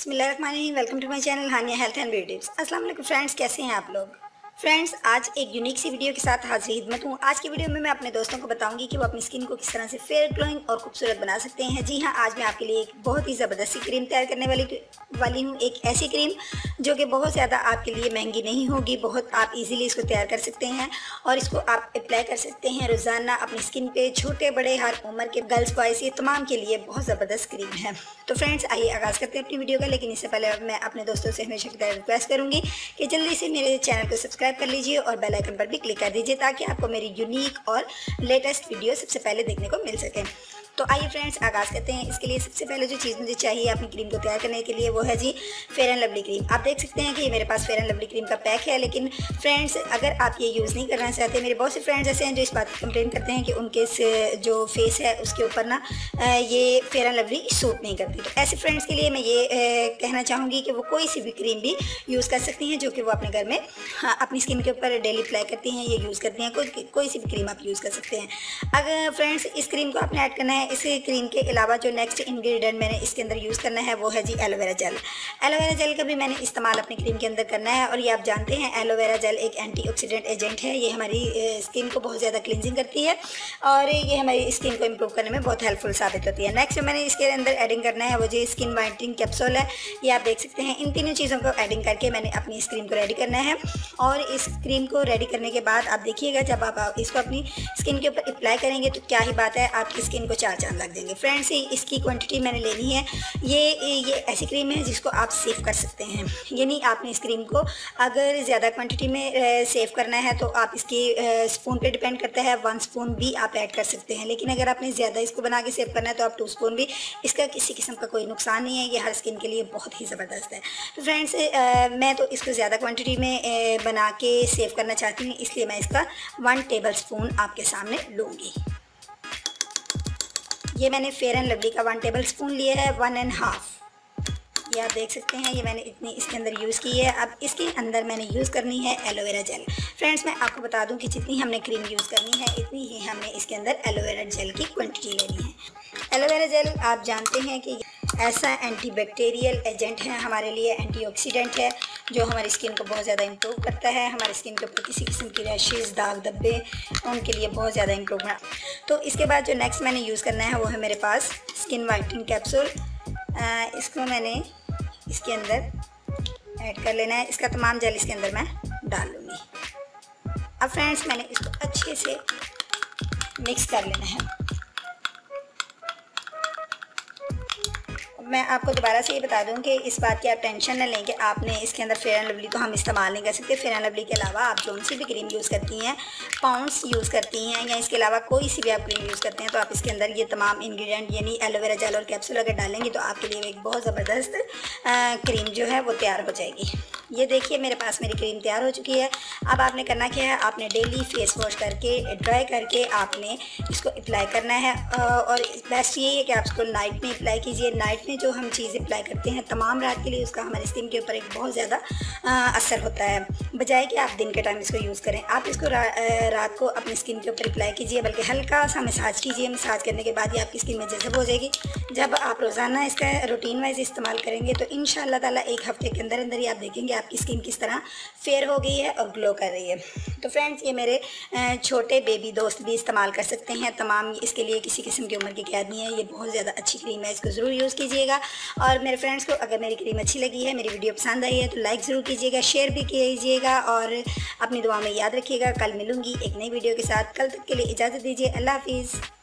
बिस्मिल्लाहिर्रहमानिर्रहीम। Welcome to my channel Haniya health and beauty tips. अस्सलाम वालेकुम फ्रेंड्स, कैसे हैं आप लोग। फ्रेंड्स, आज एक यूनिक सी वीडियो के साथ हाजिर खिदमत हूँ। आज की वीडियो में मैं अपने दोस्तों को बताऊंगी कि वो अपनी स्किन को किस तरह से फेयर ग्लोइंग और खूबसूरत बना सकते हैं। जी हाँ, आज मैं आपके लिए एक बहुत ही ज़बरदस्त सी क्रीम तैयार करने वाली हूँ। एक ऐसी क्रीम जो कि बहुत ज़्यादा आपके लिए महंगी नहीं होगी, बहुत आप इजीली इसको तैयार कर सकते हैं और इसको आप अप्लाई कर सकते हैं रोज़ाना अपनी स्किन पे। छोटे बड़े हर उम्र के गर्ल्स बॉयज़ ये तमाम के लिए बहुत ज़बरदस्त क्रीम है। तो फ्रेंड्स, आइए आगाज़ करते हैं अपनी वीडियो का। लेकिन इससे पहले मैं अपने दोस्तों से हमेशा की तरह रिक्वेस्ट करूँगी कि जल्दी से मेरे चैनल को सब्सक्राइब कर लीजिए और बेल आइकन पर भी क्लिक कर दीजिए ताकि आपको मेरी यूनिक और लेटेस्ट वीडियो सबसे पहले देखने को मिल सके। तो आइए फ्रेंड्स, आगाज़ करते हैं। इसके लिए सबसे पहले जो चीज़ मुझे चाहिए अपनी क्रीम को तैयार करने के लिए वो है जी फेयर एंड लवली क्रीम। आप देख सकते हैं कि ये मेरे पास फेयर एंड लवली क्रीम का पैक है। लेकिन फ्रेंड्स, अगर आप ये यूज़ नहीं करना चाहते, मेरे बहुत से फ्रेंड्स ऐसे हैं जो इस बात की कंप्लेन करते हैं कि उनके जो फेस है उसके ऊपर ना ये फेयर एंड लवली सूट नहीं करती। तो ऐसे फ्रेंड्स के लिए मैं ये कहना चाहूँगी कि वो कोई सी भी क्रीम भी यूज़ कर सकती हैं जो कि वो अपने घर में अपनी स्किन के ऊपर डेली अप्लाई करती हैं, ये यूज़ करती हैं। कोई सी भी क्रीम आप यूज़ कर सकते हैं। अगर फ्रेंड्स, इस क्रीम को आपने ऐड करना है। इस क्रीम के अलावा जो नेक्स्ट इंग्रेडिएंट मैंने इसके अंदर यूज़ करना है वो है जी एलोवेरा जेल। एलोवेरा जेल का भी मैंने इस्तेमाल अपनी क्रीम के अंदर करना है। और ये आप जानते हैं एलोवेरा जेल एक एंटीऑक्सीडेंट एजेंट है। ये हमारी स्किन को बहुत ज़्यादा क्लिनजिंग करती है और ये हमारी स्किन को इम्प्रूव करने में बहुत हेल्पफुल साबित होती है। नेक्स्ट मैंने इसके अंदर एडिंग करना है वो जी स्किन वाइटनिंग कैप्सूल है। ये आप देख सकते हैं। इन तीनों चीज़ों को एडिंग करके मैंने अपनी इस क्रीम को रेडी करना है। और इस क्रीम को रेडी करने के बाद आप देखिएगा, जब आप इसको अपनी स्किन के ऊपर अप्लाई करेंगे तो क्या ही बात है, आपकी स्किन को चार चांद लग देंगे। फ्रेंड्स, इसकी क्वांटिटी मैंने लेनी है। ये ऐसी क्रीम है जिसको आप सेव कर सकते हैं। यानी आपने इस क्रीम को अगर ज़्यादा क्वांटिटी में सेव करना है तो आप इसकी स्पून पे डिपेंड करता है, 1 स्पून भी आप ऐड कर सकते हैं। लेकिन अगर आपने ज़्यादा इसको बना के सेव करना है तो आप 2 स्पून भी, इसका किसी किस्म का कोई नुकसान नहीं है। ये हर स्किन के लिए बहुत ही ज़बरदस्त है। तो फ्रेंड्स, मैं तो इसको ज़्यादा क्वान्टिटी में बना के सेव करना चाहती हूँ, इसलिए मैं इसका 1 टेबल स्पून आपके सामने लूँगी। ये मैंने फेयर एंड लवली का 1 टेबल स्पून लिया है, 1.5। ये आप देख सकते हैं। ये मैंने इतनी इसके अंदर यूज़ की है। अब इसके अंदर मैंने यूज़ करनी है एलोवेरा जेल। फ्रेंड्स, मैं आपको बता दूं कि जितनी हमने क्रीम यूज़ करनी है इतनी ही हमें इसके अंदर एलोवेरा जेल की क्वांटिटी लेनी है। एलोवेरा जेल आप जानते हैं कि ऐसा एंटीबैक्टीरियल एजेंट है हमारे लिए, एंटीऑक्सीडेंट है जो हमारी स्किन को बहुत ज़्यादा इम्प्रूव करता है। हमारी स्किन के ऊपर किसी किस्म की रैशेज़, दाग धब्बे, उनके लिए बहुत ज़्यादा इम्प्रूवमेंट। तो इसके बाद जो नेक्स्ट मैंने यूज़ करना है वो है मेरे पास स्किन वाइटनिंग कैप्सूल। इसको मैंने इसके अंदर ऐड कर लेना है। इसका तमाम जेल इसके अंदर मैं डाल लूँगी। अब फ्रेंड्स, मैंने इसको अच्छे से मिक्स कर लेना है। मैं आपको दोबारा से ये बता दूं कि इस बात की आप टेंशन न लें कि आपने इसके अंदर फेयर एंड लवली तो हम इस्तेमाल नहीं कर सकते। फेयर एंड लवली के अलावा आप जो सी भी क्रीम यूज़ करती हैं, पाउंड्स यूज़ करती हैं या इसके अलावा कोई सी भी आप क्रीम यूज़ करते हैं तो आप इसके अंदर ये तमाम इंग्रेडिएंट यानी एलोवेरा जेल और कैप्सूल अगर डालेंगे तो आपके लिए एक बहुत ज़बरदस्त क्रीम जो है वो तैयार हो जाएगी। ये देखिए, मेरे पास मेरी क्रीम तैयार हो चुकी है। अब आपने करना क्या है, आपने डेली फेस वॉश करके ड्राई करके आपने इसको अप्लाई करना है। और बेस्ट यही है कि आप इसको नाइट में अप्लाई कीजिए। नाइट में जो हम चीज़ अप्लाई करते हैं तमाम रात के लिए, उसका हमारी स्किन के ऊपर एक बहुत ज़्यादा असर होता है, बजाय कि आप दिन के टाइम इसको यूज़ करें। आप इसको रात को अपनी स्किन के ऊपर अप्लाई कीजिए, बल्कि हल्का सा मसाज कीजिए। मसाज करने के बाद ये आपकी स्किन में जज़ब हो जाएगी। जब आप रोज़ाना इसका रूटीन वाइज इस्तेमाल करेंगे तो इंशाअल्लाह ताला 1 हफ्ते के अंदर अंदर ही आप देखेंगे आपकी स्किन किस तरह फेयर हो गई है और ग्लो कर रही है। तो फ्रेंड्स, ये मेरे छोटे बेबी दोस्त भी इस्तेमाल कर सकते हैं तमाम। इसके लिए किसी किस्म की उम्र की कैद नहीं है। ये बहुत ज़्यादा अच्छी क्रीम है, इसको ज़रूर यूज़ कीजिएगा। और मेरे फ्रेंड्स को अगर मेरी क्रीम अच्छी लगी है, मेरी वीडियो पसंद आई है तो लाइक ज़रूर कीजिएगा, शेयर भी कीजिएगा और अपनी दुआ में याद रखिएगा। कल मिलूँगी एक नई वीडियो के साथ। कल तक के लिए इजाज़त दीजिए। अल्लाह हाफिज़।